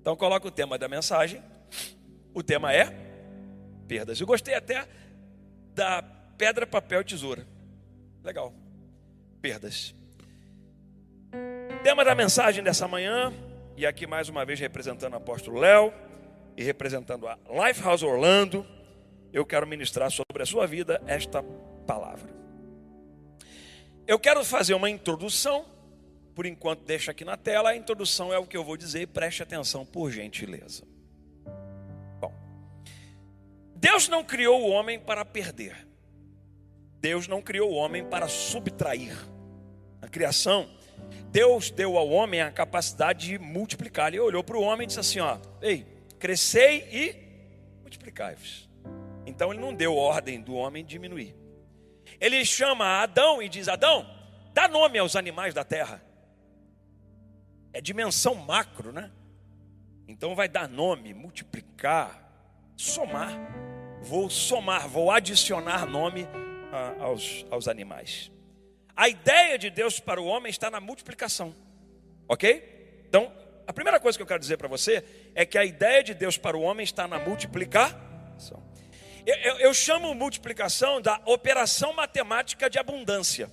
Então coloca o tema da mensagem. O tema é perdas. Eu gostei até da pedra, papel, tesoura. Legal. Perdas. Tema da mensagem dessa manhã, e aqui mais uma vez representando o apóstolo Léo e representando a Lifehouse Orlando, eu quero ministrar sobre a sua vida esta palavra. Eu quero fazer uma introdução, por enquanto deixa aqui na tela, a introdução é o que eu vou dizer, preste atenção por gentileza. Bom, Deus não criou o homem para perder. Deus não criou o homem para subtrair. Na criação, Deus deu ao homem a capacidade de multiplicar. Ele olhou para o homem e disse assim, ei, crescei e multiplicai-vos. Então ele não deu ordem do homem diminuir. Ele chama Adão e diz, Adão, dá nome aos animais da terra. É dimensão macro, né? Então vai dar nome, multiplicar, somar. Vou adicionar nome aos animais. A ideia de Deus para o homem está na multiplicação, ok? Então, a primeira coisa que eu quero dizer para você é que a ideia de Deus para o homem está na multiplicação. Eu chamo multiplicação da operação matemática de abundância.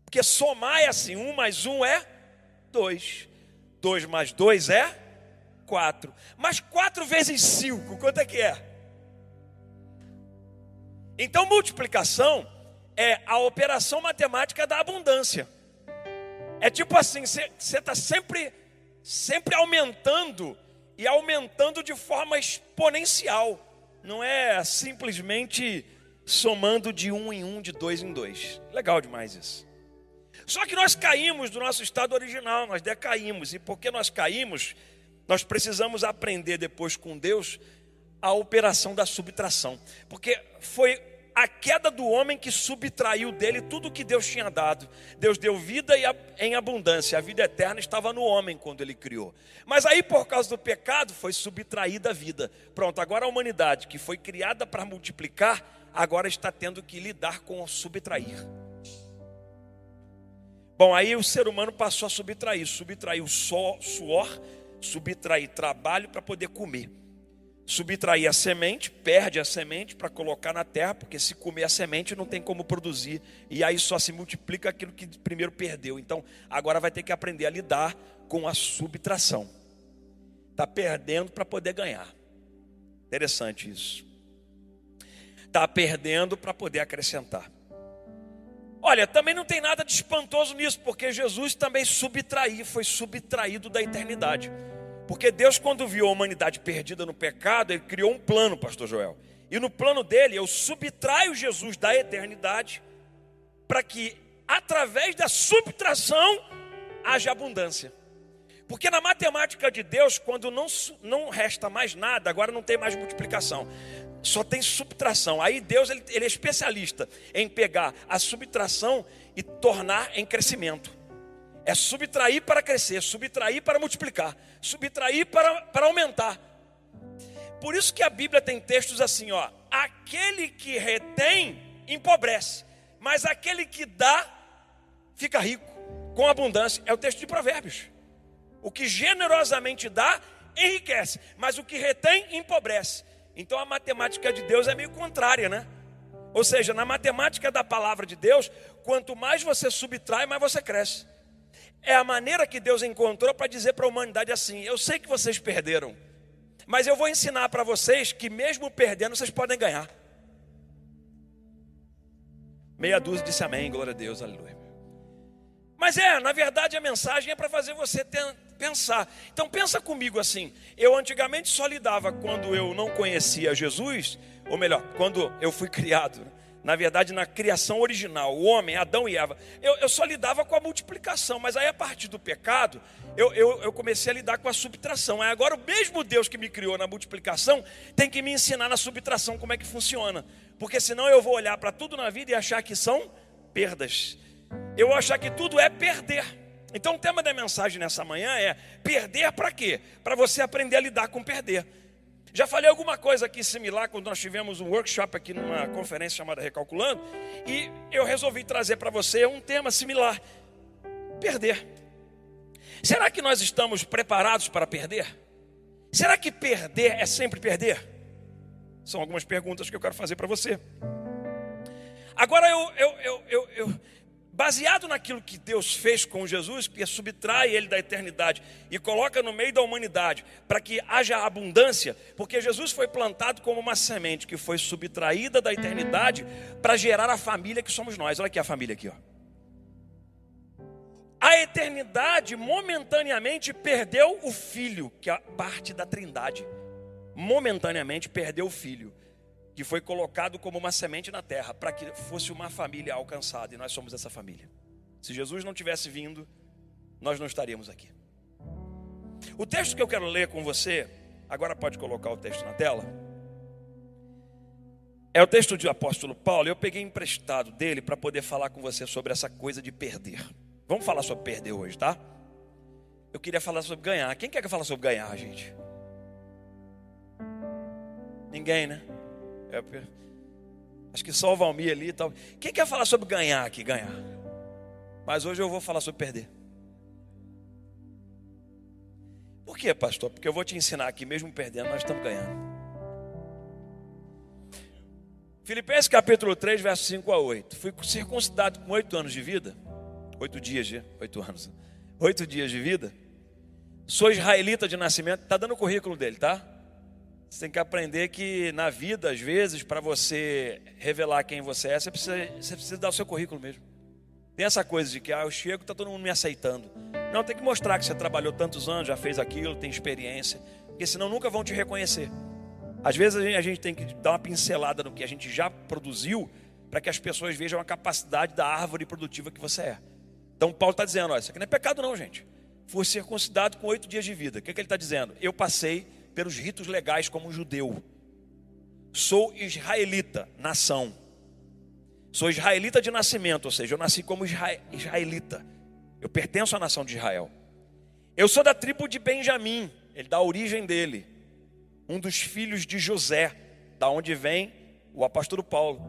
Porque somar é assim, 1 mais 1 é 2. 2 mais 2 é 4. Mas 4 vezes 5, quanto é que é? Então multiplicação é a operação matemática da abundância. É tipo assim, você está sempre aumentando, e aumentando de forma exponencial. Não é simplesmente somando de 1 em 1, de 2 em 2. Legal demais isso. Só que nós caímos do nosso estado original, nós decaímos. E porque nós caímos, nós precisamos aprender depois com Deus a operação da subtração. Porque foi a queda do homem que subtraiu dele tudo que Deus tinha dado. Deus deu vida em abundância. A vida eterna estava no homem quando ele criou. Mas aí por causa do pecado foi subtraída a vida. Pronto, agora a humanidade que foi criada para multiplicar, agora está tendo que lidar com o subtrair. Bom, aí o ser humano passou a subtrair. Subtraiu suor, subtrair trabalho para poder comer. Subtrair a semente, perde a semente para colocar na terra, porque se comer a semente não tem como produzir, e aí só se multiplica aquilo que primeiro perdeu. Então agora vai ter que aprender a lidar com a subtração. Está perdendo para poder ganhar. Interessante isso. Está perdendo para poder acrescentar. Olha, também não tem nada de espantoso nisso, porque Jesus também foi subtraído da eternidade. Porque Deus, quando viu a humanidade perdida no pecado, Ele criou um plano, pastor Joel. E no plano dele, eu subtraio Jesus da eternidade, para que, através da subtração, haja abundância. Porque na matemática de Deus, quando não resta mais nada, agora não tem mais multiplicação, só tem subtração. Aí Deus ele é especialista em pegar a subtração e tornar em crescimento. É subtrair para crescer, subtrair para multiplicar, subtrair para aumentar. Por isso que a Bíblia tem textos assim, aquele que retém empobrece, mas aquele que dá fica rico, com abundância. É o texto de Provérbios. O que generosamente dá enriquece, mas o que retém empobrece. Então a matemática de Deus é meio contrária, né? Ou seja, na matemática da palavra de Deus, quanto mais você subtrai, mais você cresce. É a maneira que Deus encontrou para dizer para a humanidade assim, eu sei que vocês perderam, mas eu vou ensinar para vocês que mesmo perdendo, vocês podem ganhar. Meia dúzia disse amém, glória a Deus, aleluia. Mas na verdade a mensagem é para fazer você pensar. Então pensa comigo assim, eu antigamente só lidava quando eu não conhecia Jesus, ou melhor, quando eu fui criado, na verdade na criação original, o homem, Adão e Eva, eu só lidava com a multiplicação, mas aí a partir do pecado, eu comecei a lidar com a subtração. Aí agora o mesmo Deus que me criou na multiplicação, tem que me ensinar na subtração como é que funciona, porque senão eu vou olhar para tudo na vida e achar que são perdas, eu vou achar que tudo é perder. Então o tema da mensagem nessa manhã é, perder para quê? Para você aprender a lidar com perder. Já falei alguma coisa aqui similar quando nós tivemos um workshop aqui numa conferência chamada Recalculando, e eu resolvi trazer para você um tema similar, perder. Será que nós estamos preparados para perder? Será que perder é sempre perder? São algumas perguntas que eu quero fazer para você. Agora baseado naquilo que Deus fez com Jesus, que subtrai ele da eternidade e coloca no meio da humanidade, para que haja abundância, porque Jesus foi plantado como uma semente que foi subtraída da eternidade para gerar a família que somos nós. Olha aqui a família aqui, ó. A eternidade momentaneamente perdeu o filho, que é parte da trindade. Momentaneamente perdeu o filho, que foi colocado como uma semente na terra, para que fosse uma família alcançada, e nós somos essa família. Se Jesus não tivesse vindo, nós não estaríamos aqui. O texto que eu quero ler com você, agora pode colocar o texto na tela, é o texto do apóstolo Paulo. Eu peguei emprestado dele para poder falar com você sobre essa coisa de perder. Vamos falar sobre perder hoje, tá? Eu queria falar sobre ganhar. Quem quer que eu fale sobre ganhar, gente? Ninguém, né? Acho que só o Valmir ali e tal. Quem quer falar sobre ganhar aqui? Ganhar. Mas hoje eu vou falar sobre perder. Por quê, pastor? Porque eu vou te ensinar aqui, mesmo perdendo, nós estamos ganhando. Filipenses capítulo 3, verso 5 a 8. Fui circuncidado com 8 anos de vida. 8 dias de vida. Sou israelita de nascimento. Está dando o currículo dele, tá? Você tem que aprender que na vida, às vezes, para você revelar quem você é, você precisa dar o seu currículo mesmo. Tem essa coisa de que eu chego e está todo mundo me aceitando. Não, tem que mostrar que você trabalhou tantos anos, já fez aquilo, tem experiência, porque senão nunca vão te reconhecer. Às vezes a gente tem que dar uma pincelada no que a gente já produziu, para que as pessoas vejam a capacidade da árvore produtiva que você é. Então Paulo está dizendo, olha, isso aqui não é pecado não, gente. Fui circuncidado com 8 dias de vida. O que ele está dizendo? Eu passei pelos ritos legais como um judeu. Sou israelita, nação. Sou israelita de nascimento, ou seja, eu nasci como israelita. Eu pertenço à nação de Israel. Eu sou da tribo de Benjamim, ele dá a origem dele. Um dos filhos de José, da onde vem o apóstolo Paulo.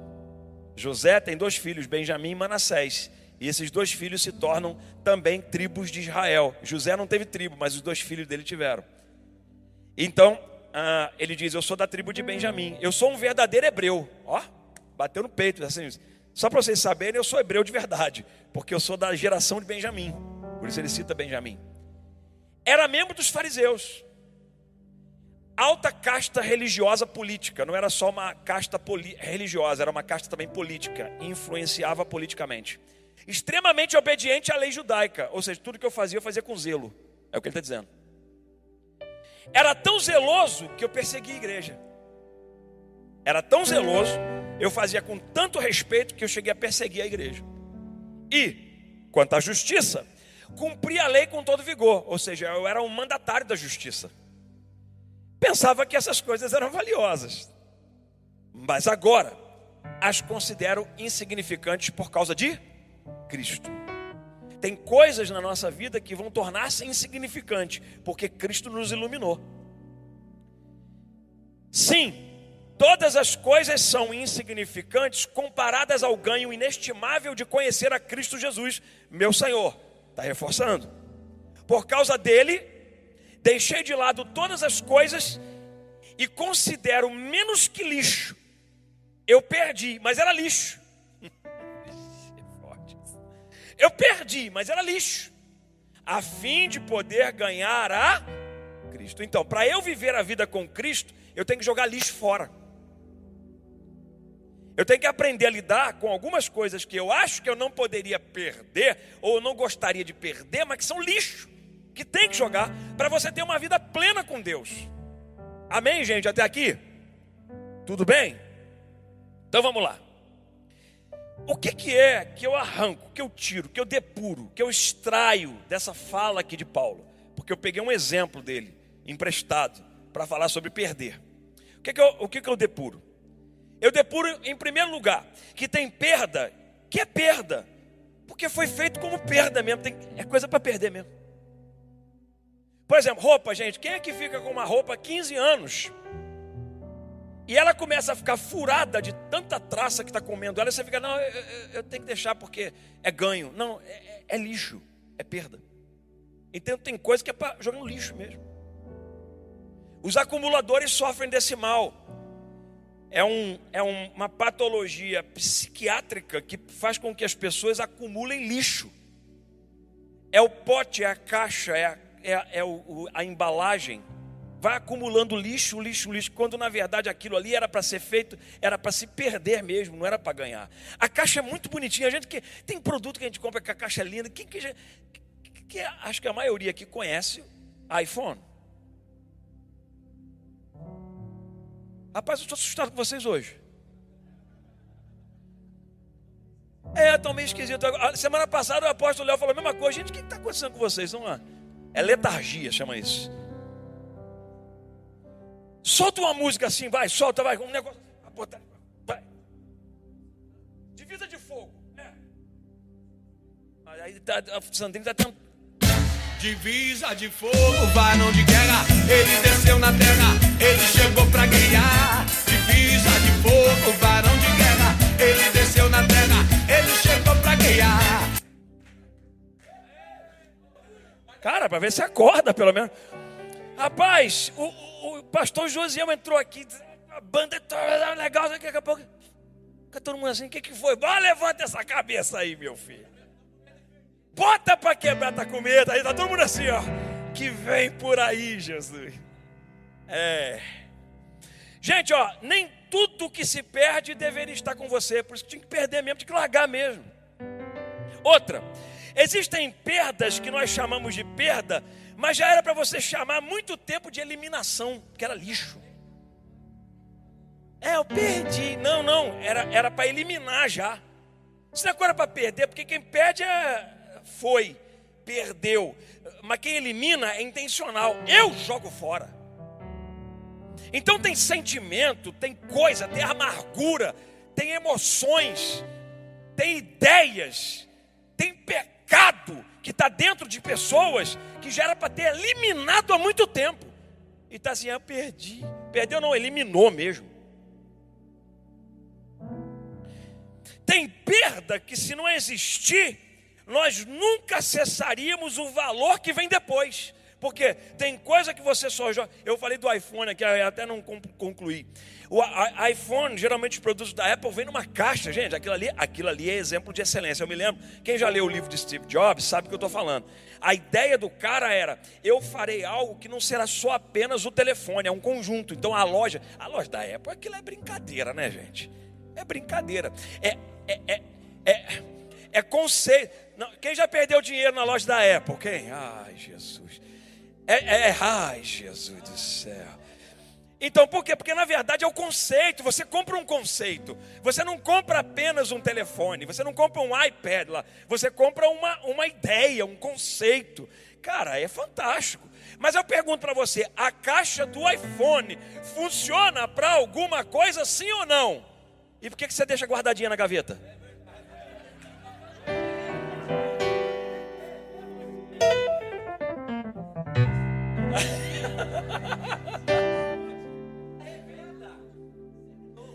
José tem 2 filhos, Benjamim e Manassés. E esses 2 filhos se tornam também tribos de Israel. José não teve tribo, mas os 2 filhos dele tiveram. Então, ele diz, eu sou da tribo de Benjamim. Eu sou um verdadeiro hebreu. Ó, bateu no peito. Assim, só para vocês saberem, eu sou hebreu de verdade. Porque eu sou da geração de Benjamim. Por isso ele cita Benjamim. Era membro dos fariseus. Alta casta religiosa política. Não era só uma casta religiosa, era uma casta também política. Influenciava politicamente. Extremamente obediente à lei judaica. Ou seja, tudo que eu fazia com zelo. É o que ele está dizendo. Era tão zeloso que eu persegui a igreja. Era tão zeloso, eu fazia com tanto respeito que eu cheguei a perseguir a igreja. E, quanto à justiça, cumpria a lei com todo vigor. Ou seja, eu era um mandatário da justiça. Pensava que essas coisas eram valiosas. Mas agora, as considero insignificantes por causa de Cristo. Tem coisas na nossa vida que vão tornar-se insignificantes, porque Cristo nos iluminou. Sim, todas as coisas são insignificantes comparadas ao ganho inestimável de conhecer a Cristo Jesus, meu Senhor. Está reforçando. Por causa dele, deixei de lado todas as coisas e considero menos que lixo. Eu perdi, mas era lixo. Eu perdi, mas era lixo, a fim de poder ganhar a Cristo. Então, para eu viver a vida com Cristo, eu tenho que jogar lixo fora. Eu tenho que aprender a lidar com algumas coisas que eu acho que eu não poderia perder, ou não gostaria de perder, mas que são lixo, que tem que jogar, para você ter uma vida plena com Deus. Amém, gente? Até aqui? Tudo bem? Então vamos lá. O que é que eu arranco, que eu tiro, que eu depuro, que eu extraio dessa fala aqui de Paulo? Porque eu peguei um exemplo dele, emprestado, para falar sobre perder. O que eu depuro? Eu depuro, em primeiro lugar, que tem perda, que é perda, porque foi feito como perda mesmo, é coisa para perder mesmo. Por exemplo, roupa, gente, quem é que fica com uma roupa há 15 anos? E ela começa a ficar furada de tanta traça que está comendo ela. E você fica, não, eu tenho que deixar porque é ganho. Não, é lixo, é perda. Então tem coisa que é para jogar no lixo mesmo. Os acumuladores sofrem desse mal. É uma patologia psiquiátrica que faz com que as pessoas acumulem lixo. É o pote, é a caixa, a embalagem. Vai acumulando lixo, lixo, lixo, quando na verdade aquilo ali era para ser feito, era para se perder mesmo, não era para ganhar. A caixa é muito bonitinha. A gente que tem produto que a gente compra que a caixa é linda. Acho que a maioria aqui conhece iPhone. Rapaz, eu estou assustado com vocês hoje. Tá meio esquisito. Semana passada o apóstolo Léo falou a mesma coisa. Gente, o que está acontecendo com vocês? Não é? É letargia, chama isso. Solta uma música assim, vai, solta, vai. Um negócio. Vai. Divisa de fogo. Aí o Sandrinho está tentando. Divisa de fogo, varão de guerra. Ele desceu na terra, ele chegou pra guiar. Divisa de fogo, varão de guerra. Ele desceu na terra, ele chegou pra guiar. Cara, para ver se acorda pelo menos. Rapaz, o pastor Josiel entrou aqui. A banda é legal, daqui a pouco. Fica todo mundo assim, o que foi? Vai, levanta essa cabeça aí, meu filho. Bota para quebrar, tá com medo. Aí tá todo mundo assim, ó. Que vem por aí, Jesus. Gente, ó, nem tudo que se perde deveria estar com você. Por isso que tinha que perder mesmo, tinha que largar mesmo. Outra, existem perdas que nós chamamos de perda, mas já era para você chamar há muito tempo de eliminação, que era lixo. Eu perdi. Não, era para eliminar já. Isso não era para perder, porque quem perde perdeu. Mas quem elimina é intencional. Eu jogo fora. Então tem sentimento, tem coisa, tem amargura, tem emoções, tem ideias, tem pecado que está dentro de pessoas que já era para ter eliminado há muito tempo. E está assim, eu perdi. Perdeu não, eliminou mesmo. Tem perda que se não existir, nós nunca acessaríamos o valor que vem depois. Porque tem coisa que você só joga. Eu falei do iPhone aqui, até não concluí. O iPhone, geralmente os produtos da Apple vêm numa caixa, gente. Aquilo ali é exemplo de excelência. Eu me lembro, quem já leu o livro de Steve Jobs sabe o que eu estou falando. A ideia do cara era, eu farei algo que não será só apenas o telefone, é um conjunto. Então a loja da Apple, aquilo é brincadeira, né, gente? É brincadeira. É conceito. Não, quem já perdeu dinheiro na loja da Apple? Quem? Ai, Jesus. Ai, Jesus do céu. Então, por quê? Porque na verdade é o conceito. Você compra um conceito. Você não compra apenas um telefone. Você não compra um iPad lá. Você compra uma ideia, um conceito. Cara, é fantástico. Mas eu pergunto para você, a caixa do iPhone funciona para alguma coisa, sim ou não? E por que você deixa guardadinha na gaveta?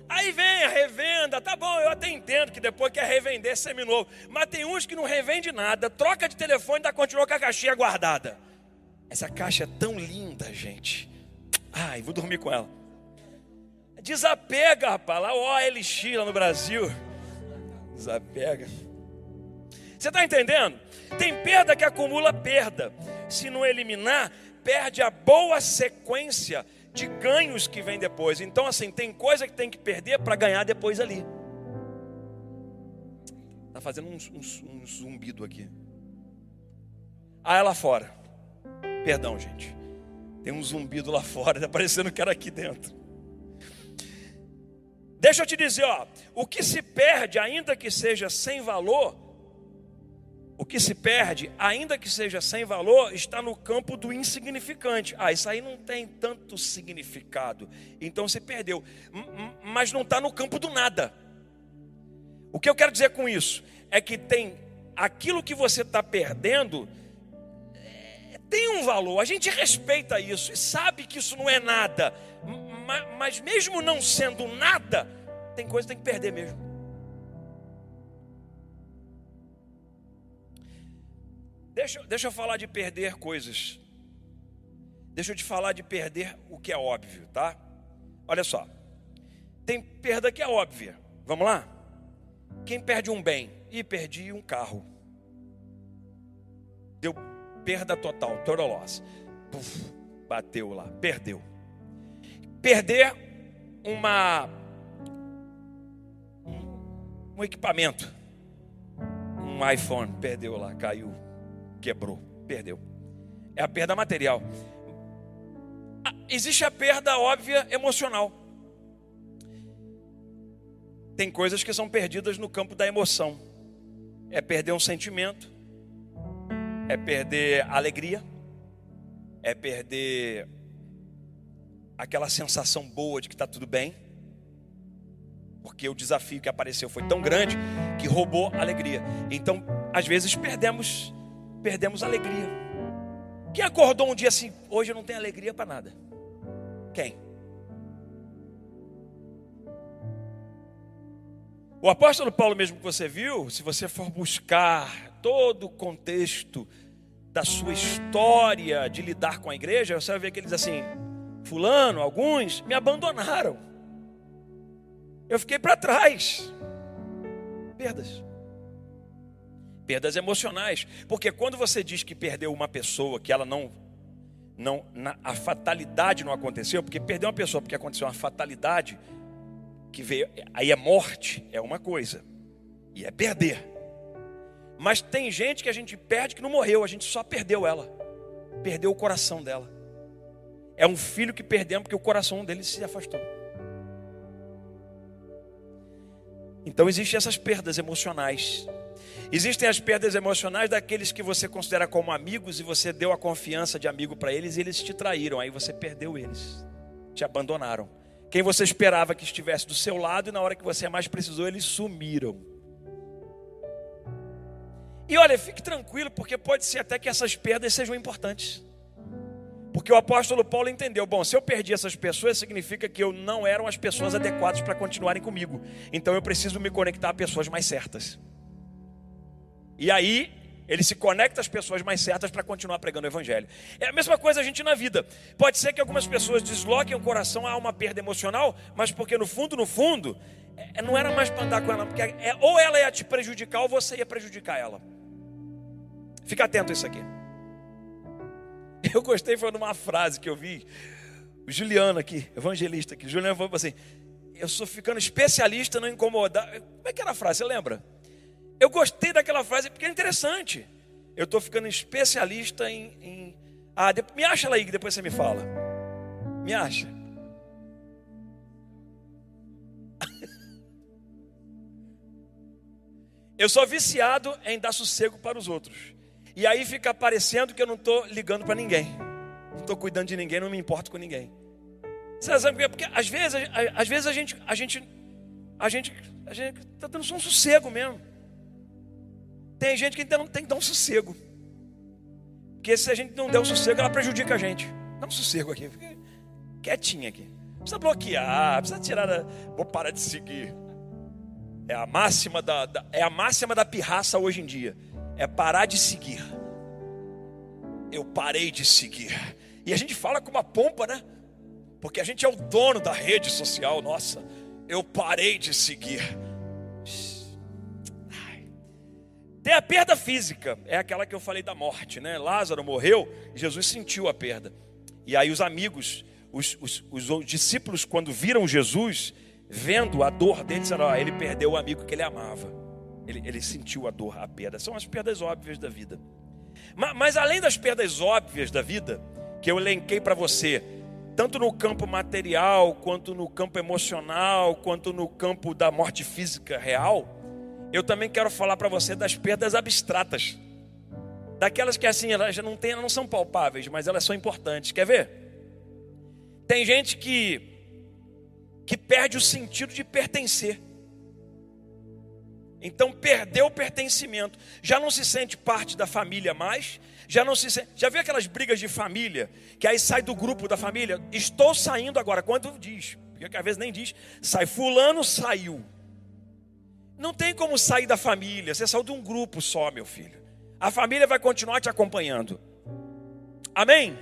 Aí vem a revenda, tá bom, eu até entendo que depois quer revender seminovo, mas tem uns que não revende nada, troca de telefone e ainda continua com a caixinha guardada. Essa caixa é tão linda, gente. Ai, vou dormir com ela. Desapega, rapaz, lá o OLX lá no Brasil. Desapega. Você está entendendo? Tem perda que acumula perda. Se não eliminar, perde a boa sequência de ganhos que vem depois. Então assim, tem coisa que tem que perder para ganhar depois ali. Está fazendo um zumbido aqui. Ah, é lá fora. Perdão, gente. Tem um zumbido lá fora, está parecendo que era aqui dentro. Deixa eu te dizer, ó, o que se perde, ainda que seja sem valor, está no campo do insignificante. Isso aí não tem tanto significado, então se perdeu. Mas não está no campo do nada. O que eu quero dizer com isso é que tem aquilo que você está perdendo, tem um valor. A gente respeita isso e sabe que isso não é nada. Mas mesmo não sendo nada, tem coisa que tem que perder mesmo. Deixa eu falar de perder coisas. Deixa eu te falar de perder o que é óbvio, tá? Olha só. Tem perda que é óbvia. Vamos lá? Quem perde um bem? Perdi um carro. Deu perda total, total loss. Puf, bateu lá, perdeu. Perder um equipamento. Um iPhone, perdeu lá, caiu, quebrou, perdeu. É a perda material. Existe a perda óbvia emocional. Tem coisas que são perdidas no campo da emoção. É perder um sentimento, é perder a alegria, é perder aquela sensação boa de que está tudo bem, porque o desafio que apareceu foi tão grande que roubou a alegria. Então, às vezes perdemos a alegria. Quem acordou um dia assim, hoje eu não tenho alegria para nada? Quem? O apóstolo Paulo mesmo que você viu, se você for buscar todo o contexto da sua história de lidar com a igreja, você vai ver que ele diz assim, fulano, alguns me abandonaram. Eu fiquei para trás. Perdas emocionais. Porque quando você diz que perdeu uma pessoa, que ela a fatalidade não aconteceu, porque perdeu uma pessoa porque aconteceu uma fatalidade, que veio, aí é morte, é uma coisa, e é perder. Mas tem gente que a gente perde que não morreu, a gente só perdeu ela, perdeu o coração dela. É um filho que perdemos porque o coração dele se afastou. Então existem essas perdas emocionais. Existem as perdas emocionais daqueles que você considera como amigos e você deu a confiança de amigo para eles e eles te traíram, aí você perdeu eles, te abandonaram. Quem você esperava que estivesse do seu lado e na hora que você mais precisou, eles sumiram. E olha, fique tranquilo, porque pode ser até que essas perdas sejam importantes. Porque o apóstolo Paulo entendeu, bom, se eu perdi essas pessoas, significa que eu não eram as pessoas adequadas para continuarem comigo. Então eu preciso me conectar a pessoas mais certas. E aí, ele se conecta às pessoas mais certas para continuar pregando o evangelho. É a mesma coisa a gente na vida. Pode ser que algumas pessoas desloquem o coração a uma perda emocional, mas porque no fundo, não era mais para andar com ela, porque ou ela ia te prejudicar ou você ia prejudicar ela. Fica atento a isso aqui. Eu gostei, foi numa frase que eu vi, o Juliano aqui, evangelista aqui, Juliano falou assim, eu sou ficando especialista no incomodar. Como é que era a frase, você lembra? Eu gostei daquela frase porque é interessante. Eu estou ficando especialista em... me acha ela aí que depois você me fala. Me acha. Eu sou viciado em dar sossego para os outros. E aí fica parecendo que eu não estou ligando para ninguém. Não estou cuidando de ninguém, não me importo com ninguém. Você sabe por quê? Porque às vezes a gente está dando só um sossego mesmo. Tem gente que tem que dar um sossego. Porque se a gente não der um sossego, ela prejudica a gente. Dá um sossego aqui, fica quietinha aqui. Precisa bloquear, precisa tirar vou parar de seguir. É a máxima da pirraça hoje em dia. É parar de seguir. Eu parei de seguir. E a gente fala com uma pompa, né? Porque a gente é o dono da rede social. Nossa, eu parei de seguir. Tem a perda física, é aquela que eu falei da morte, né? Lázaro morreu e Jesus sentiu a perda. E aí os amigos, os discípulos, quando viram Jesus, vendo a dor dele, disseram, ele perdeu o amigo que ele amava. Ele sentiu a dor, a perda. São as perdas óbvias da vida. Mas além das perdas óbvias da vida, que eu elenquei para você, tanto no campo material, quanto no campo emocional, quanto no campo da morte física real, eu também quero falar para você das perdas abstratas. Daquelas que assim, elas não são palpáveis, mas elas são importantes. Quer ver? Tem gente que perde o sentido de pertencer. Então perdeu o pertencimento. Já não se sente parte da família mais. Já viu aquelas brigas de família? Que aí sai do grupo da família. Estou saindo agora. Quando diz? Porque às vezes nem diz. Sai, fulano saiu. Não tem como sair da família. Você saiu de um grupo só, meu filho. A família vai continuar te acompanhando. Amém?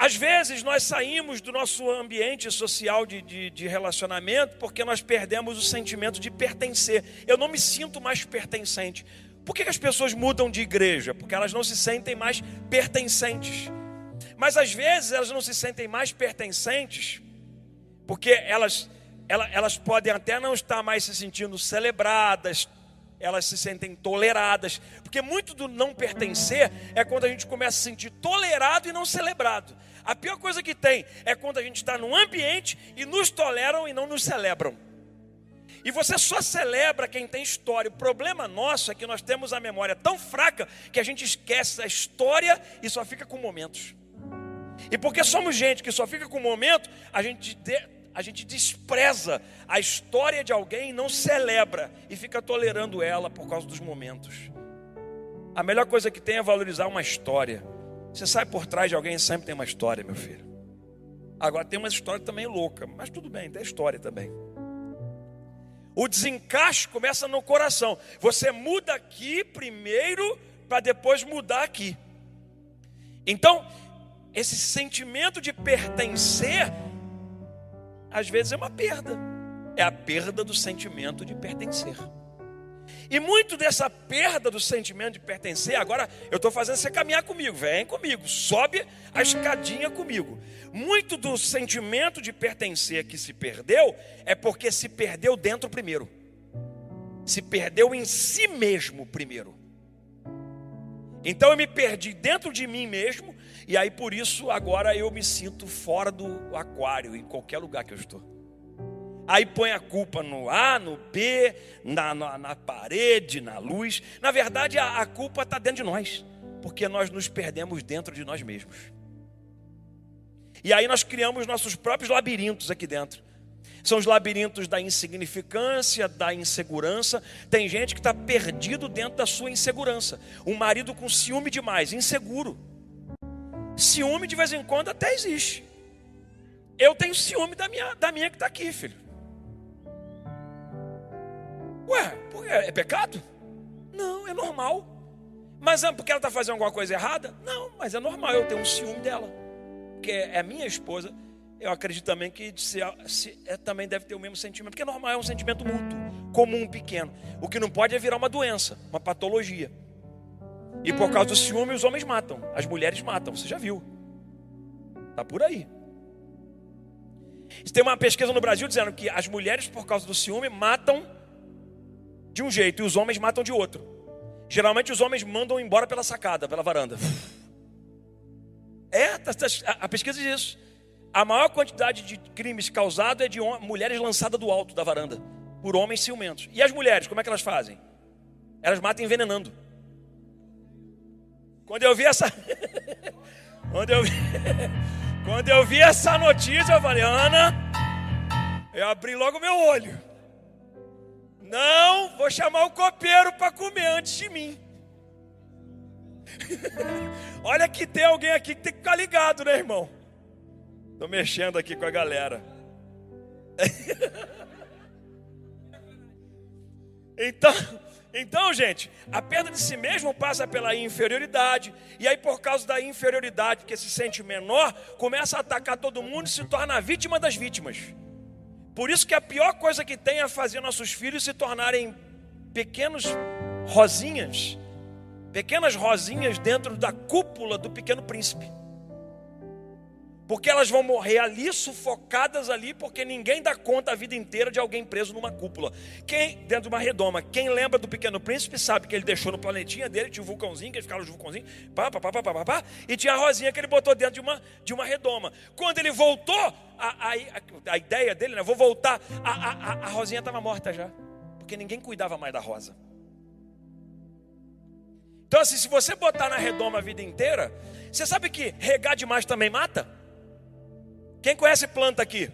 Às vezes nós saímos do nosso ambiente social de relacionamento porque nós perdemos o sentimento de pertencer. Eu não me sinto mais pertencente. Por que as pessoas mudam de igreja? Porque elas não se sentem mais pertencentes. Mas às vezes elas não se sentem mais pertencentes porque elas podem até não estar mais se sentindo celebradas, elas se sentem toleradas. Porque muito do não pertencer é quando a gente começa a se sentir tolerado e não celebrado. A pior coisa que tem é quando a gente está num ambiente e nos toleram e não nos celebram. E você só celebra quem tem história. O problema nosso é que nós temos a memória tão fraca que a gente esquece a história e só fica com momentos. E porque somos gente que só fica com momento, a gente despreza a história de alguém e não celebra e fica tolerando ela por causa dos momentos. A melhor coisa que tem é valorizar uma história. Você sai por trás de alguém e sempre tem uma história, meu filho. Agora tem uma história também louca, mas tudo bem, tem história também. O desencaixe começa no coração. Você muda aqui primeiro para depois mudar aqui. Então, esse sentimento de pertencer às vezes é uma perda. É a perda do sentimento de pertencer. E muito dessa perda do sentimento de pertencer, agora eu estou fazendo você caminhar comigo, vem comigo, sobe a escadinha comigo. Muito do sentimento de pertencer que se perdeu, é porque se perdeu dentro primeiro. Se perdeu em si mesmo primeiro. Então eu me perdi dentro de mim mesmo, e aí por isso agora eu me sinto fora do aquário, em qualquer lugar que eu estou. Aí põe a culpa no A, no B, na parede, na luz. Na verdade a culpa está dentro de nós, porque nós nos perdemos dentro de nós mesmos. E aí nós criamos nossos próprios labirintos aqui dentro. São os labirintos da insignificância, da insegurança. Tem gente que está perdido dentro da sua insegurança. Um marido com ciúme demais, inseguro. Ciúme de vez em quando até existe. Eu tenho ciúme da minha que está aqui, filho. Ué, é pecado? Não, é normal. Mas porque ela está fazendo alguma coisa errada? Não, mas é normal eu ter um ciúme dela. Porque é minha esposa. Eu acredito também que também deve ter o mesmo sentimento. Porque é normal, é um sentimento mútuo, comum, pequeno. O que não pode é virar uma doença, uma patologia. E por causa do ciúme os homens matam, as mulheres matam, você já viu. Está por aí. Tem uma pesquisa no Brasil dizendo que as mulheres por causa do ciúme matam de um jeito e os homens matam de outro. Geralmente os homens mandam embora pela sacada, pela varanda. A pesquisa diz isso. A maior quantidade de crimes causados é de mulheres lançadas do alto da varanda por homens ciumentos. E as mulheres, como é que elas fazem? Elas matam envenenando. Quando eu vi essa Quando eu vi essa notícia, eu falei, Ana, eu abri logo meu olho. Não, vou chamar o copeiro para comer antes de mim. Olha que tem alguém aqui que tem que ficar ligado, né, irmão? Estou mexendo aqui com a galera. Então, gente, a perda de si mesmo passa pela inferioridade. E aí, por causa da inferioridade, que se sente menor, começa a atacar todo mundo e se torna a vítima das vítimas. Por isso que a pior coisa que tem é fazer nossos filhos se tornarem pequenas rosinhas dentro da cúpula do Pequeno Príncipe. Porque elas vão morrer ali, sufocadas ali, porque ninguém dá conta a vida inteira de alguém preso numa cúpula. Dentro de uma redoma, quem lembra do Pequeno Príncipe sabe que ele deixou no planetinha dele, tinha um vulcãozinho, que ele ficava no vulcãozinho, e tinha a rosinha que ele botou dentro de uma redoma. Quando ele voltou, a ideia dele, né, vou voltar, a rosinha estava morta já, porque ninguém cuidava mais da rosa. Então assim, se você botar na redoma a vida inteira, você sabe que regar demais também mata? Quem conhece planta aqui?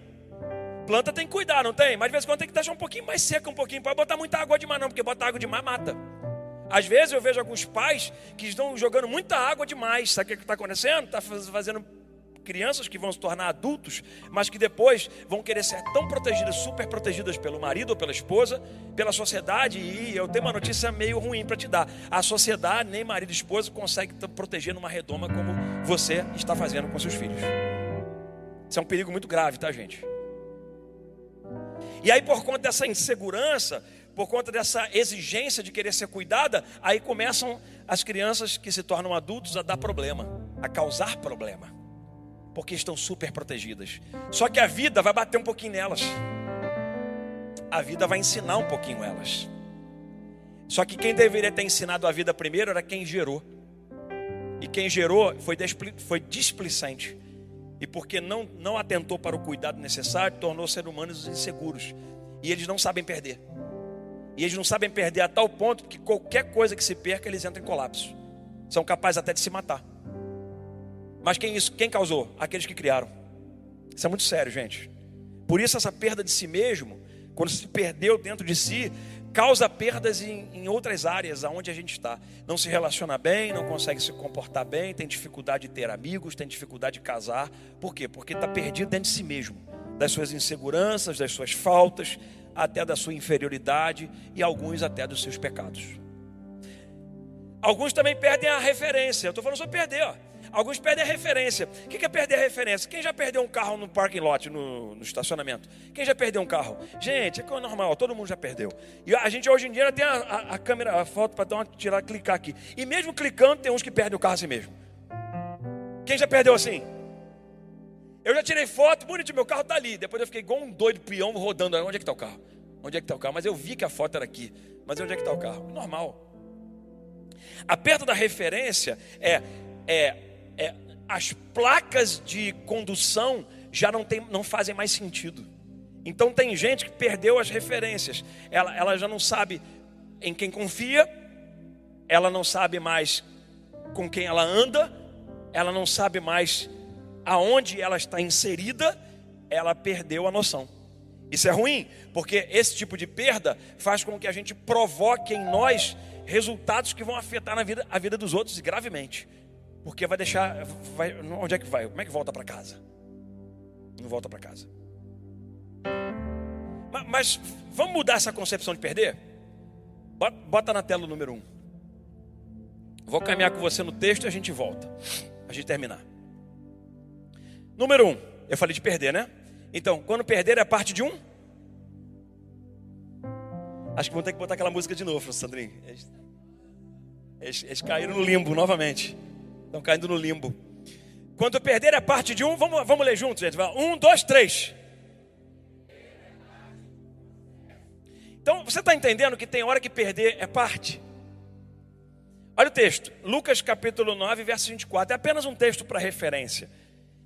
Planta tem que cuidar, não tem? Mas de vez em quando tem que deixar um pouquinho mais seca, um pouquinho. Pode botar muita água demais não, porque botar água demais mata. Às vezes eu vejo alguns pais que estão jogando muita água demais. Sabe o que está acontecendo? Está fazendo crianças que vão se tornar adultos, mas que depois vão querer ser tão protegidas, super protegidas pelo marido ou pela esposa, pela sociedade. E eu tenho uma notícia meio ruim para te dar: a sociedade, nem marido e esposa, consegue te proteger numa redoma como você está fazendo com seus filhos. Isso é um perigo muito grave, tá, gente? E aí, por conta dessa insegurança, por conta dessa exigência de querer ser cuidada, aí começam as crianças que se tornam adultos a dar problema, a causar problema, porque estão super protegidas. Só que a vida vai bater um pouquinho nelas. A vida vai ensinar um pouquinho elas. Só que quem deveria ter ensinado a vida primeiro era quem gerou. E quem gerou foi displicente. E porque não atentou para o cuidado necessário, tornou seres humanos inseguros. E eles não sabem perder. E eles não sabem perder a tal ponto que qualquer coisa que se perca, eles entram em colapso. São capazes até de se matar. Mas quem causou? Aqueles que criaram. Isso é muito sério, gente. Por isso essa perda de si mesmo, quando se perdeu dentro de si, causa perdas em outras áreas aonde a gente está. Não se relaciona bem, não consegue se comportar bem, tem dificuldade de ter amigos, tem dificuldade de casar. Por quê? Porque está perdido dentro de si mesmo. Das suas inseguranças, das suas faltas, até da sua inferioridade e alguns até dos seus pecados. Alguns também perdem a referência. Eu estou falando sobre perder, ó. Alguns perdem a referência. O que é perder a referência? Quem já perdeu um carro no parking lot, no estacionamento? Quem já perdeu um carro? Gente, é normal, todo mundo já perdeu. E a gente hoje em dia tem a câmera, a foto para clicar aqui. E mesmo clicando, tem uns que perdem o carro assim mesmo. Quem já perdeu assim? Eu já tirei foto, bonitinho, meu carro está ali. Depois eu fiquei igual um doido peão rodando. Onde é que está o carro? Onde é que está o carro? Mas eu vi que a foto era aqui. Mas onde é que está o carro? Normal. A perda da referência as placas de condução já não fazem mais sentido. Então tem gente que perdeu as referências. Ela já não sabe em quem confia, ela não sabe mais com quem ela anda, ela não sabe mais aonde ela está inserida, ela perdeu a noção. Isso é ruim, porque esse tipo de perda faz com que a gente provoque em nós resultados que vão afetar a vida dos outros gravemente. Porque vai deixar... onde é que vai? Como é que volta para casa? Não volta para casa. Mas vamos mudar essa concepção de perder? Bota na tela o número 1. Vou caminhar com você no texto e a gente volta. A gente terminar. Número 1. Eu falei de perder, né? Então, quando perder é parte de 1? Acho que vou ter que botar aquela música de novo, Sandrinho. Eles caíram no limbo novamente. Estão caindo no limbo. Quando perder é parte de 1, vamos ler juntos, gente. 1, 2, 3. Então, você está entendendo que tem hora que perder é parte? Olha o texto. Lucas capítulo 9, verso 24. É apenas um texto para referência.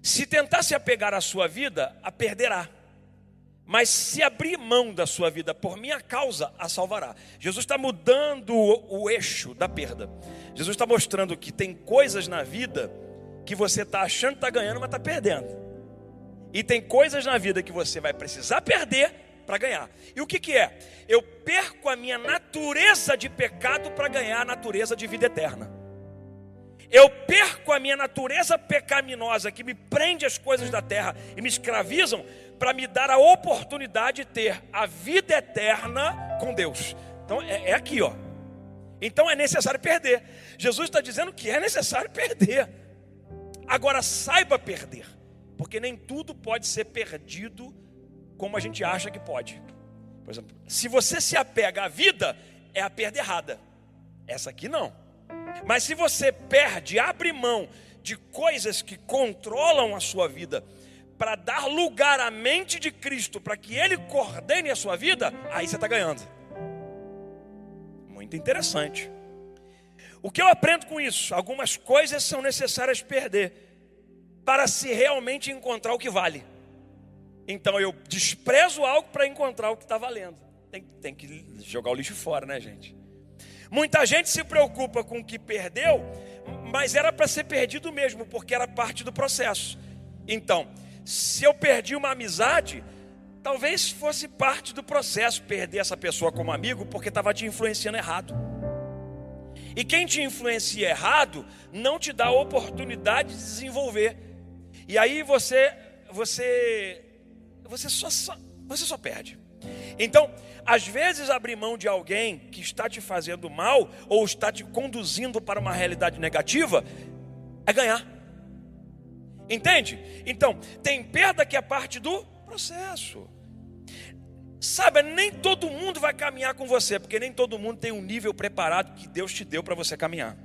Se tentar se apegar à sua vida, a perderá. Mas se abrir mão da sua vida por minha causa, a salvará. Jesus está mudando o eixo da perda. Jesus está mostrando que tem coisas na vida que você está achando que está ganhando, mas está perdendo. E tem coisas na vida que você vai precisar perder para ganhar. E o que é? Eu perco a minha natureza de pecado para ganhar a natureza de vida eterna. Eu perco a minha natureza pecaminosa que me prende às coisas da terra e me escravizam para me dar a oportunidade de ter a vida eterna com Deus. Então é aqui, ó. Então é necessário perder. Jesus está dizendo que é necessário perder. Agora saiba perder, porque nem tudo pode ser perdido como a gente acha que pode. Por exemplo, se você se apega à vida, é a perda errada. Essa aqui não. Mas se você perde, abre mão de coisas que controlam a sua vida para dar lugar à mente de Cristo, para que Ele coordene a sua vida, aí você está ganhando. Muito interessante. O que eu aprendo com isso? Algumas coisas são necessárias perder para se realmente encontrar o que vale. Então eu desprezo algo para encontrar o que está valendo. Tem que jogar o lixo fora, né, gente? Muita gente se preocupa com o que perdeu, mas era para ser perdido mesmo, porque era parte do processo. Então, se eu perdi uma amizade, talvez fosse parte do processo perder essa pessoa como amigo, porque estava te influenciando errado. E quem te influencia errado, não te dá a oportunidade de desenvolver. E aí você só perde. Então, às vezes abrir mão de alguém que está te fazendo mal ou está te conduzindo para uma realidade negativa é ganhar. Entende? Então, tem perda que é parte do processo. Sabe, nem todo mundo vai caminhar com você, porque nem todo mundo tem um nível preparado que Deus te deu para você caminhar.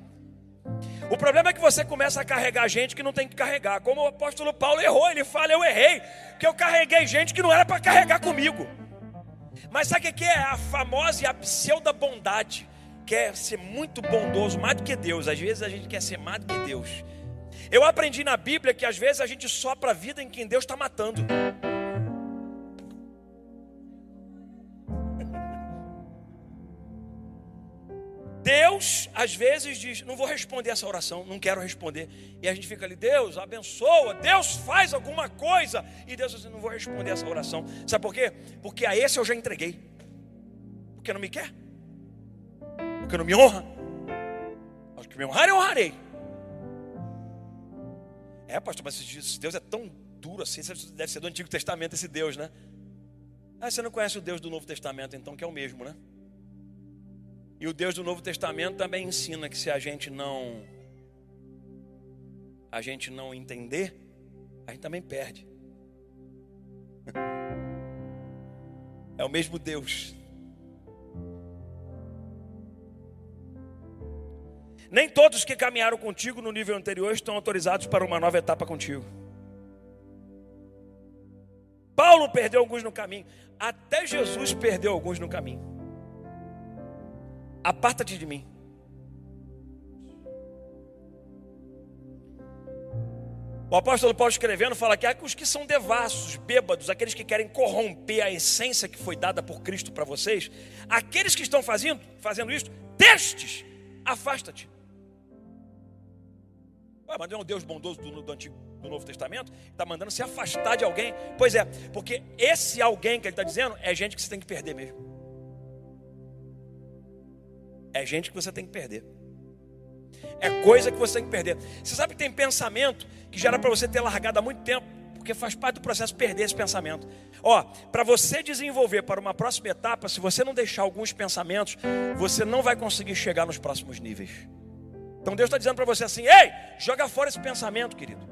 O problema é que você começa a carregar gente que não tem que carregar. Como o apóstolo Paulo errou, ele fala: eu errei, porque eu carreguei gente que não era para carregar comigo. Mas sabe o que é a famosa e a pseudo bondade? Quer ser muito bondoso, mais do que Deus. Às vezes a gente quer ser mais do que Deus. Eu aprendi na Bíblia que às vezes a gente sopra a vida em quem Deus está matando. Deus às vezes diz: não vou responder essa oração, não quero responder. E a gente fica ali: Deus abençoa, Deus faz alguma coisa. E Deus diz: não vou responder essa oração. Sabe por quê? Porque a esse eu já entreguei. Porque não me quer, porque não me honra. Aos que me honrarem, eu honrarei. Pastor, mas esse Deus é tão duro assim. Deve ser do Antigo Testamento esse Deus, né? Você não conhece o Deus do Novo Testamento, então, que é o mesmo, né? E o Deus do Novo Testamento também ensina que se a gente não entender, a gente também perde. É o mesmo Deus. Nem todos que caminharam contigo no nível anterior estão autorizados para uma nova etapa contigo. Paulo perdeu alguns no caminho. Até Jesus perdeu alguns no caminho. Aparta-te de mim. O apóstolo Paulo escrevendo fala que os que são devassos, bêbados, aqueles que querem corromper a essência que foi dada por Cristo para vocês, aqueles que estão fazendo isso, destes, afasta-te. Mas não é um Deus bondoso do Novo Testamento? Está mandando se afastar de alguém? Pois é, porque esse alguém que ele está dizendo é gente que você tem que perder mesmo. É gente que você tem que perder. É coisa que você tem que perder. Você sabe que tem pensamento que já era para você ter largado há muito tempo, porque faz parte do processo perder esse pensamento. Para você desenvolver para uma próxima etapa, se você não deixar alguns pensamentos, você não vai conseguir chegar nos próximos níveis. Então Deus está dizendo para você assim: ei, joga fora esse pensamento, querido.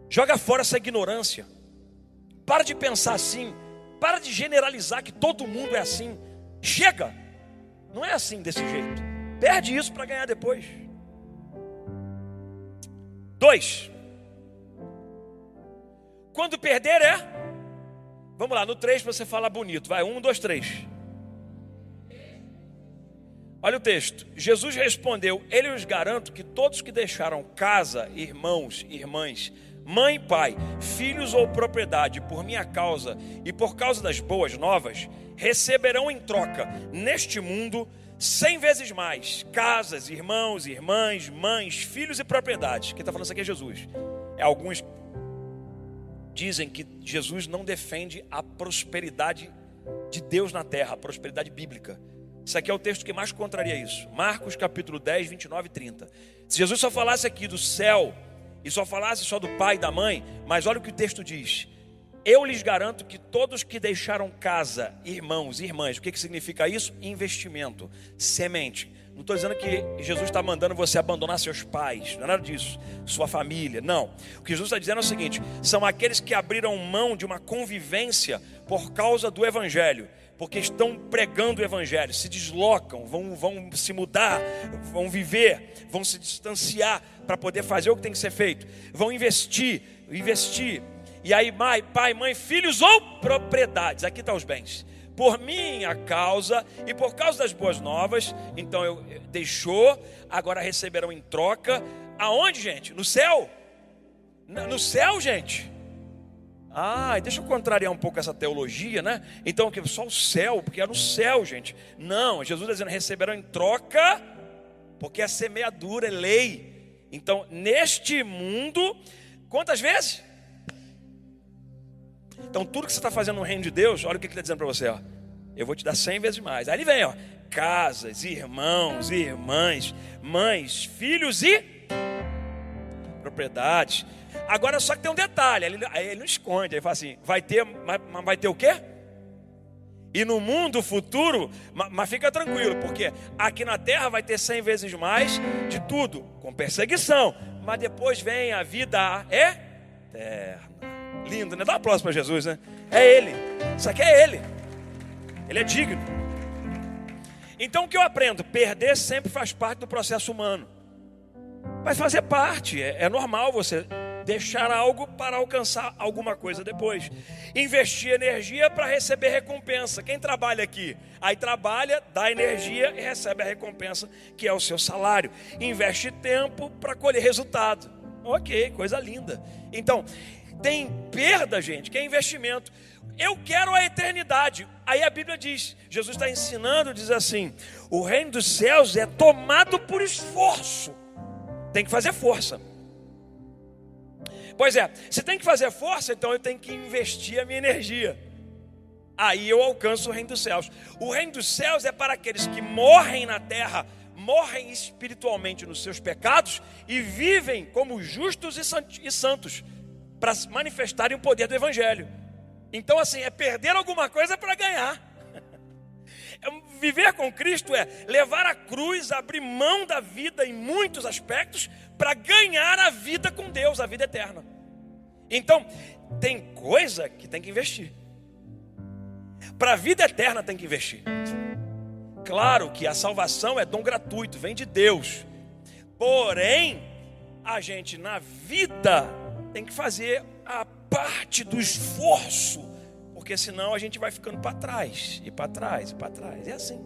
Joga fora essa ignorância. Para de pensar assim. Para de generalizar que todo mundo é assim. Chega. Não é assim, desse jeito. Perde isso para ganhar depois. 2. Quando perder vamos lá, no 3 para você falar bonito. Vai, 1, 2, 3. Olha o texto. Jesus respondeu: eu lhes garanto que todos que deixaram casa, irmãos, irmãs, mãe, pai, filhos ou propriedade por minha causa e por causa das boas novas, receberão em troca neste mundo 100 vezes mais casas, irmãos, irmãs, mães, filhos e propriedades. Quem está falando isso aqui é Jesus. Alguns dizem que Jesus não defende a prosperidade de Deus na terra, a prosperidade bíblica. Isso aqui é o texto que mais contraria isso. Marcos capítulo 10, 29 e 30. Se Jesus só falasse aqui do céu e só falasse só do pai e da mãe, mas olha o que o texto diz: eu lhes garanto que todos que deixaram casa, irmãos, irmãs, o que significa isso? Investimento, semente. Não estou dizendo que Jesus está mandando você abandonar seus pais, não é nada disso, sua família, não. O que Jesus está dizendo é o seguinte: são aqueles que abriram mão de uma convivência por causa do Evangelho, porque estão pregando o Evangelho, se deslocam, vão se mudar, vão viver, vão se distanciar para poder fazer o que tem que ser feito, vão investir. E aí, pai, mãe, filhos ou propriedades, aqui estão os bens, por minha causa e por causa das boas novas. Então deixou, agora receberão em troca. Aonde, gente? No céu? No céu, gente? Deixa eu contrariar um pouco essa teologia, né? Então, só o céu, porque é no céu, gente. Não, Jesus está dizendo: receberão em troca, porque a semeadura é lei. Então, neste mundo, quantas vezes? Então, tudo que você está fazendo no reino de Deus, olha o que ele está dizendo para você: eu vou te dar 100 vezes mais. Aí ele vem, casas, irmãos, irmãs, mães, filhos e propriedades. Agora só que tem um detalhe, ele não esconde, ele fala assim, vai ter, mas vai ter o quê? E no mundo futuro, mas fica tranquilo, porque aqui na terra vai ter 100 vezes mais de tudo, com perseguição, mas depois vem a vida eterna. Lindo, né? Dá um aplauso para Jesus, né? É Ele, isso aqui é Ele é digno. Então o que eu aprendo? Perder sempre faz parte do processo humano, vai fazer parte, é normal você deixar algo para alcançar alguma coisa depois. Investir energia para receber recompensa. Quem trabalha aqui? Aí trabalha, dá energia e recebe a recompensa, que é o seu salário. Investe tempo para colher resultado. Ok, coisa linda. Então, tem perda, gente, que é investimento. Eu quero a eternidade. Aí a Bíblia diz, Jesus está ensinando, diz assim, o reino dos céus é tomado por esforço. Tem que fazer força. Pois é, se tem que fazer força, então eu tenho que investir a minha energia. Aí eu alcanço o reino dos céus. O reino dos céus é para aqueles que morrem na terra, morrem espiritualmente nos seus pecados e vivem como justos e santos, para manifestarem o poder do evangelho. Então assim, é perder alguma coisa para ganhar. Viver com Cristo é levar a cruz, abrir mão da vida em muitos aspectos para ganhar a vida com Deus, a vida eterna. Então, tem coisa que tem que investir. Para a vida eterna tem que investir. Claro que a salvação é dom gratuito, vem de Deus. Porém, a gente na vida tem que fazer a parte do esforço, porque senão a gente vai ficando para trás, e para trás, e para trás. É assim.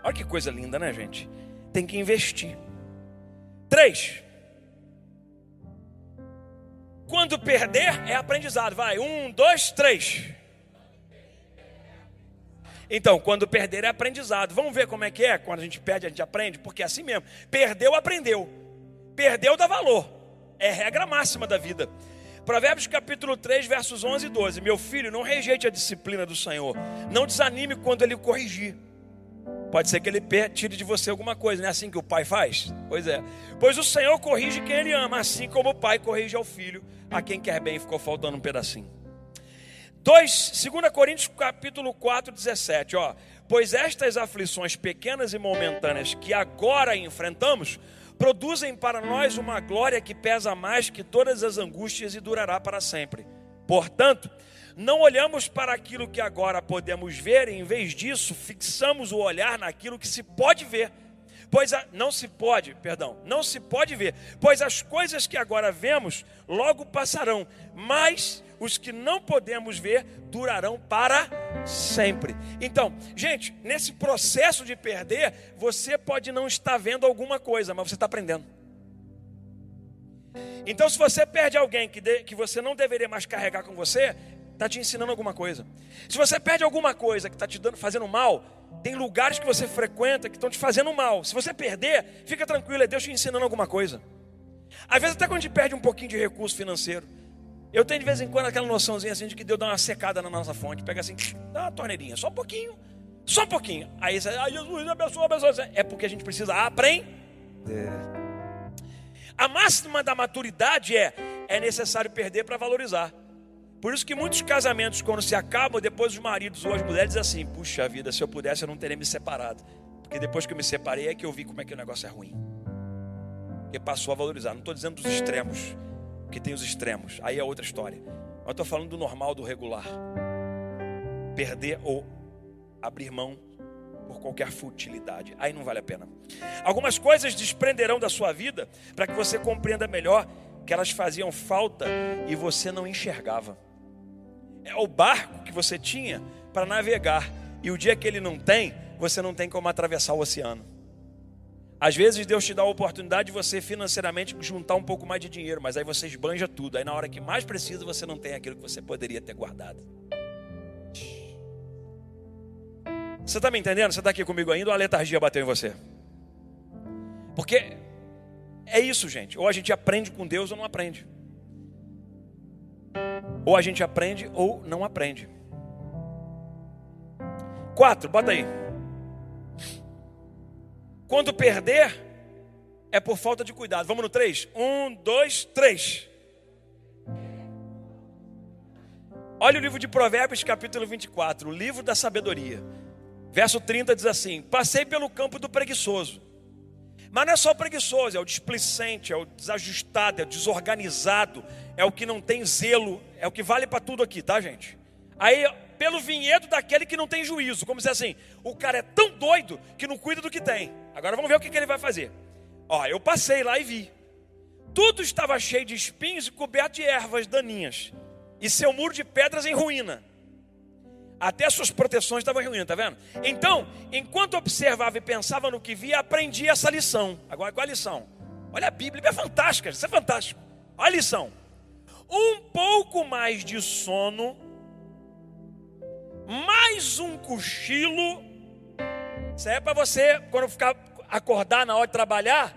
Olha que coisa linda, né, gente? Tem que investir. 3. Quando perder é aprendizado. Vai, 1, 2, 3. Então, quando perder é aprendizado. Vamos ver como é que é. Quando a gente perde, a gente aprende. Porque é assim mesmo. Perdeu, aprendeu. Perdeu, dá valor. É regra máxima da vida. Provérbios capítulo 3, versos 11 e 12. Meu filho, não rejeite a disciplina do Senhor. Não desanime quando Ele corrigir. Pode ser que Ele tire de você alguma coisa. Não é assim que o pai faz? Pois é. Pois o Senhor corrige quem Ele ama, assim como o pai corrige ao filho, a quem quer bem. Ficou faltando um pedacinho. 2 Coríntios capítulo 4, 17. Pois estas aflições pequenas e momentâneas que agora enfrentamos produzem para nós uma glória que pesa mais que todas as angústias e durará para sempre. Portanto, não olhamos para aquilo que agora podemos ver, e em vez disso, fixamos o olhar naquilo que se pode ver. Não se pode ver, pois as coisas que agora vemos logo passarão, mas os que não podemos ver durarão para sempre. Então, gente, nesse processo de perder, você pode não estar vendo alguma coisa, mas você está aprendendo. Então, se você perde alguém que você não deveria mais carregar com você, está te ensinando alguma coisa. Se você perde alguma coisa que está te fazendo mal, tem lugares que você frequenta que estão te fazendo mal. Se você perder, fica tranquilo, é Deus te ensinando alguma coisa. Às vezes até quando a gente perde um pouquinho de recurso financeiro, eu tenho de vez em quando aquela noçãozinha assim de que Deus dá uma secada na nossa fonte, pega assim, dá uma torneirinha, só um pouquinho. Aí você, Jesus, abençoa. É porque a gente precisa aprender. A máxima da maturidade é necessário perder para valorizar. Por isso que muitos casamentos, quando se acabam, depois os maridos ou as mulheres dizem assim, puxa vida, se eu pudesse eu não teria me separado. Porque depois que eu me separei é que eu vi como é que o negócio é ruim. Porque passou a valorizar. Não estou dizendo dos extremos, porque tem os extremos. Aí é outra história. Mas estou falando do normal, do regular. Perder ou abrir mão por qualquer futilidade. Aí não vale a pena. Algumas coisas desprenderão da sua vida para que você compreenda melhor que elas faziam falta e você não enxergava. É o barco que você tinha para navegar, e o dia que ele não tem, você não tem como atravessar o oceano. Às vezes Deus te dá a oportunidade de você financeiramente juntar um pouco mais de dinheiro, mas aí você esbanja tudo, aí na hora que mais precisa você não tem aquilo que você poderia ter guardado. Você está me entendendo? Você está aqui comigo ainda ou a letargia bateu em você? Porque é isso, gente. Ou a gente aprende com Deus ou não aprende. Ou a gente aprende ou não aprende. 4, bota aí. Quando perder, é por falta de cuidado. Vamos no 3? 1, 2, 3. Olha o livro de Provérbios, capítulo 24, o livro da sabedoria. Verso 30 diz assim: passei pelo campo do preguiçoso. Mas não é só o preguiçoso, é o displicente, é o desajustado, é o desorganizado, é o que não tem zelo, é o que vale para tudo aqui, tá, gente? Aí, pelo vinhedo daquele que não tem juízo, como se assim, o cara é tão doido que não cuida do que tem. Agora vamos ver o que ele vai fazer. Ó, eu passei lá e vi. Tudo estava cheio de espinhos e coberto de ervas daninhas, e seu muro de pedras em ruína. Até as suas proteções estavam em ruína, tá vendo? Então, enquanto observava e pensava no que via, aprendi essa lição. Agora, qual a lição? Olha a Bíblia, é fantástica, isso é fantástico. Olha a lição. Um pouco mais de sono, mais um cochilo. Isso é para você, quando ficar acordar na hora de trabalhar,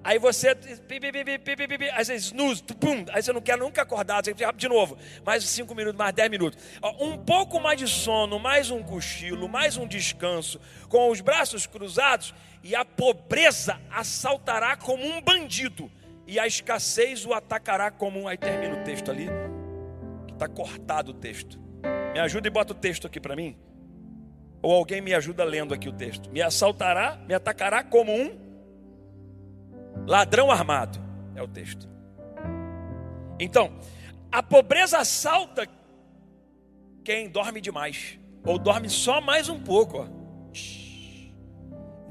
aí você, aí você snooze, pum, aí você não quer nunca acordar, você rápido de novo, mais 5 minutos, mais 10 minutos. Um pouco mais de sono, mais um cochilo, mais um descanso, com os braços cruzados, e a pobreza assaltará como um bandido, e a escassez o atacará como um... Aí termina o texto ali, que está cortado o texto. Me ajuda e bota o texto aqui para mim. Ou alguém me ajuda lendo aqui o texto. Me assaltará, me atacará como um ladrão armado. É o texto. Então, a pobreza assalta quem dorme demais. Ou dorme só mais um pouco. Ó.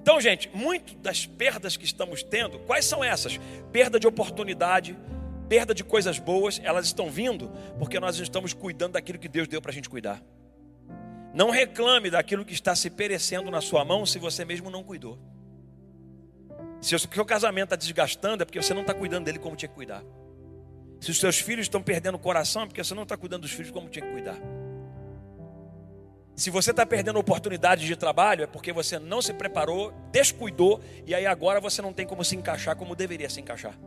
Então, gente, muito das perdas que estamos tendo, quais são essas? Perda de oportunidade, perda de coisas boas, elas estão vindo porque nós não estamos cuidando daquilo que Deus deu para a gente cuidar. Não reclame daquilo que está se perecendo na sua mão se você mesmo não cuidou. Se o seu casamento está desgastando, é porque você não está cuidando dele como tinha que cuidar. Se os seus filhos estão perdendo o coração, é porque você não está cuidando dos filhos como tinha que cuidar. Se você está perdendo oportunidades de trabalho, é porque você não se preparou, descuidou, e aí agora você não tem como se encaixar como deveria se encaixar.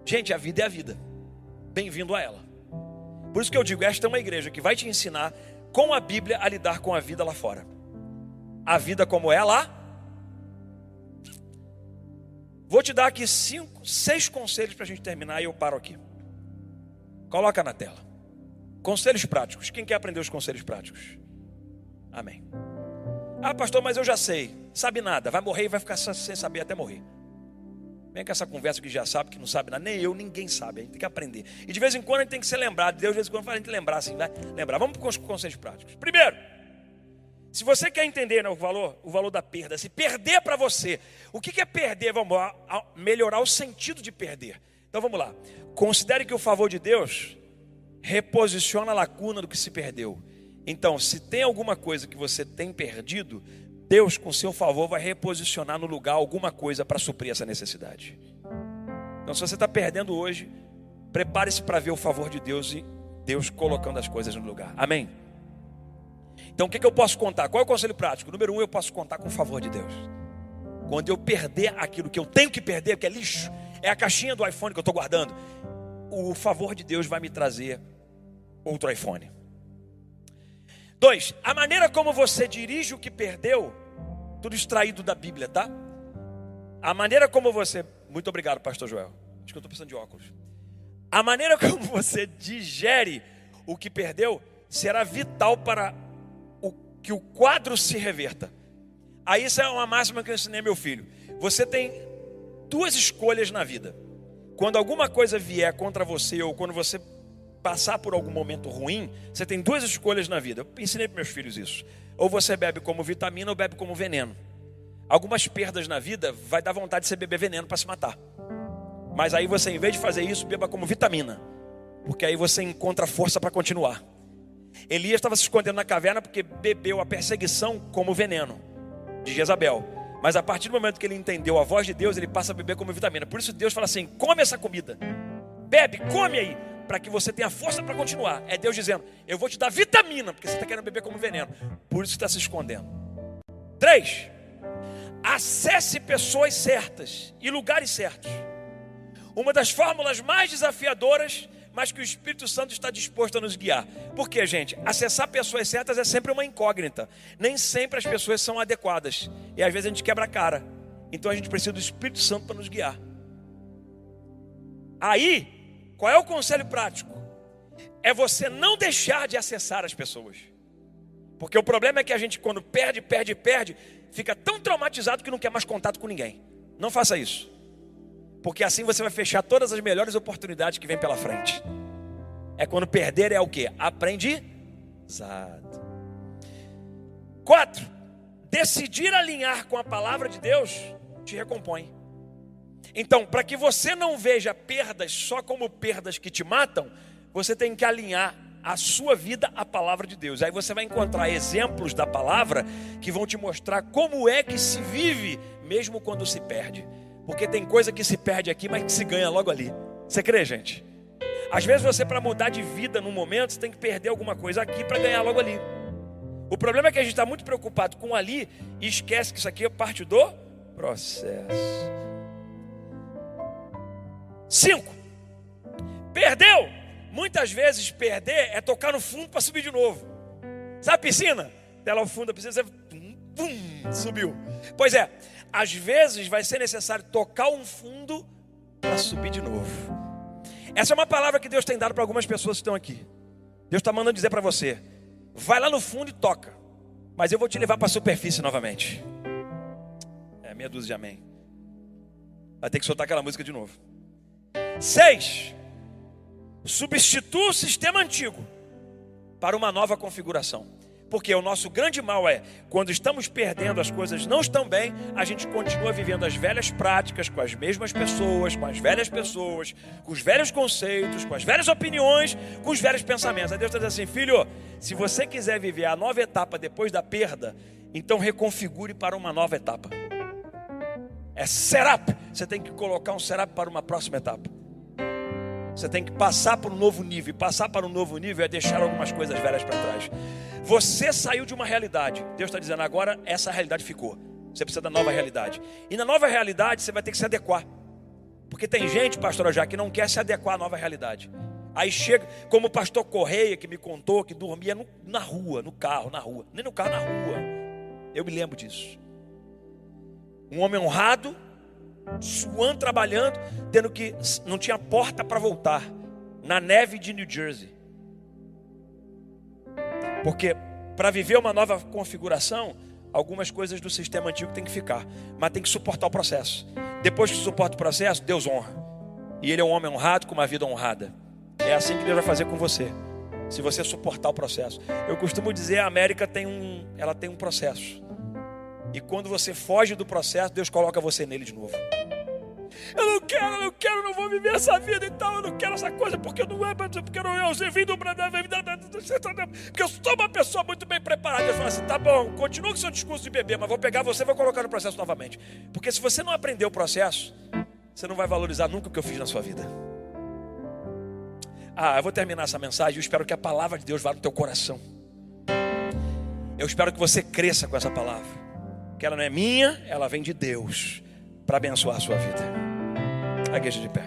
Gente, a vida é a vida. Bem-vindo a ela. Por isso que eu digo, esta é uma igreja que vai te ensinar com a Bíblia a lidar com a vida lá fora. A vida como é lá. Vou te dar aqui 6 conselhos para a gente terminar e eu paro aqui. Coloca na tela. Conselhos práticos. Quem quer aprender os conselhos práticos? Amém. Ah, pastor, mas eu já sei. Sabe nada. Vai morrer e vai ficar sem saber até morrer. Vem com essa conversa que já sabe, que não sabe nada. Nem eu, ninguém sabe. A gente tem que aprender. E de vez em quando a gente tem que ser lembrado. Deus de vez em quando faz a gente lembrar assim, vai lembrar. Vamos para os conselhos práticos. Primeiro, se você quer entender, né, o valor da perda, se perder para você, o que é perder? Vamos lá, melhorar o sentido de perder. Então vamos lá. Considere que o favor de Deus reposiciona a lacuna do que se perdeu. Então, se tem alguma coisa que você tem perdido, Deus, com seu favor, vai reposicionar no lugar alguma coisa para suprir essa necessidade. Então, se você está perdendo hoje, prepare-se para ver o favor de Deus e Deus colocando as coisas no lugar. Amém? Então, o que eu posso contar? Qual é o conselho prático? Número 1, eu posso contar com o favor de Deus. Quando eu perder aquilo que eu tenho que perder, que é lixo, é a caixinha do iPhone que eu estou guardando, o favor de Deus vai me trazer outro iPhone. 2, a maneira como você dirige o que perdeu, tudo extraído da Bíblia, tá? A maneira como você... Muito obrigado, pastor Joel. Acho que eu estou precisando de óculos. A maneira como você digere o que perdeu será vital para que o quadro se reverta. Aí isso é uma máxima que eu ensinei meu filho. Você tem 2 escolhas na vida. Quando alguma coisa vier contra você, ou quando você passar por algum momento ruim, você tem 2 escolhas na vida. Eu ensinei para meus filhos isso. Ou você bebe como vitamina ou bebe como veneno. Algumas perdas na vida vai dar vontade de você beber veneno para se matar. Mas aí você, em vez de fazer isso, beba como vitamina. Porque aí você encontra força para continuar. Elias estava se escondendo na caverna porque bebeu a perseguição como veneno de Jezabel. Mas a partir do momento que ele entendeu a voz de Deus, ele passa a beber como vitamina. Por isso Deus fala assim, come essa comida. Bebe, come aí, para que você tenha força para continuar. É Deus dizendo, eu vou te dar vitamina, porque você está querendo beber como veneno. Por isso está se escondendo. 3, acesse pessoas certas e lugares certos. Uma das fórmulas mais desafiadoras, mas que o Espírito Santo está disposto a nos guiar. Por quê, gente? Acessar pessoas certas é sempre uma incógnita. Nem sempre as pessoas são adequadas. E às vezes a gente quebra a cara. Então a gente precisa do Espírito Santo para nos guiar. Aí, qual é o conselho prático? É você não deixar de acessar as pessoas. Porque o problema é que a gente, quando perde, fica tão traumatizado que não quer mais contato com ninguém. Não faça isso. Porque assim você vai fechar todas as melhores oportunidades que vem pela frente. É quando perder é o quê? Aprendizado. 4. Decidir alinhar com a palavra de Deus te recompõe. Então, para que você não veja perdas só como perdas que te matam, você tem que alinhar a sua vida à palavra de Deus. Aí você vai encontrar exemplos da palavra que vão te mostrar como é que se vive mesmo quando se perde. Porque tem coisa que se perde aqui, mas que se ganha logo ali. Você crê, gente? Às vezes você, para mudar de vida num momento, você tem que perder alguma coisa aqui para ganhar logo ali. O problema é que a gente está muito preocupado com ali e esquece que isso aqui é parte do processo. 5. Perdeu. Muitas vezes perder é tocar no fundo para subir de novo. Sabe a piscina? Até lá ao fundo da piscina, você subiu. Pois é, às vezes vai ser necessário tocar um fundo para subir de novo. Essa é uma palavra que Deus tem dado para algumas pessoas que estão aqui. Deus está mandando dizer para você: vai lá no fundo e toca, mas eu vou te levar para a superfície novamente. É meia dúzia de amém. Vai ter que soltar aquela música de novo. 6. Substitua o sistema antigo para uma nova configuração. Porque o nosso grande mal é, quando estamos perdendo, as coisas não estão bem, a gente continua vivendo as velhas práticas, com as mesmas pessoas, com as velhas pessoas, com os velhos conceitos, com as velhas opiniões, com os velhos pensamentos. Aí Deus está dizendo assim: filho, se você quiser viver a nova etapa depois da perda, então reconfigure para uma nova etapa. É setup. Você tem que colocar um setup para uma próxima etapa. Você tem que passar para um novo nível. E passar para um novo nível é deixar algumas coisas velhas para trás. Você saiu de uma realidade. Deus está dizendo: agora essa realidade ficou. Você precisa da nova realidade. E na nova realidade você vai ter que se adequar. Porque tem gente, pastor já, que não quer se adequar à nova realidade. Aí chega, como o pastor Correia, que me contou que dormia na rua, no carro, na rua. Nem no carro, na rua. Eu me lembro disso. Um homem honrado, suando, trabalhando, tendo que não tinha porta para voltar, na neve de New Jersey. Porque para viver uma nova configuração, algumas coisas do sistema antigo tem que ficar, mas tem que suportar o processo. Depois que suporta o processo, Deus honra. E Ele é um homem honrado com uma vida honrada. É assim que Deus vai fazer com você, se você suportar o processo. Eu costumo dizer, a América tem um processo. E quando você foge do processo, Deus coloca você nele de novo. Eu não quero, não vou viver essa vida e tal. Eu não quero essa coisa, porque não é, porque eu vim do Brasil, porque eu sou uma pessoa muito bem preparada. Deus fala assim: tá bom, continua com seu discurso de bebê, mas vou pegar você e vou colocar no processo novamente. Porque se você não aprender o processo, você não vai valorizar nunca o que eu fiz na sua vida. Eu vou terminar essa mensagem. Eu espero que a palavra de Deus vá no teu coração. Eu espero que você cresça com essa palavra. Que ela não é minha, ela vem de Deus para abençoar a sua vida. A igreja de pé.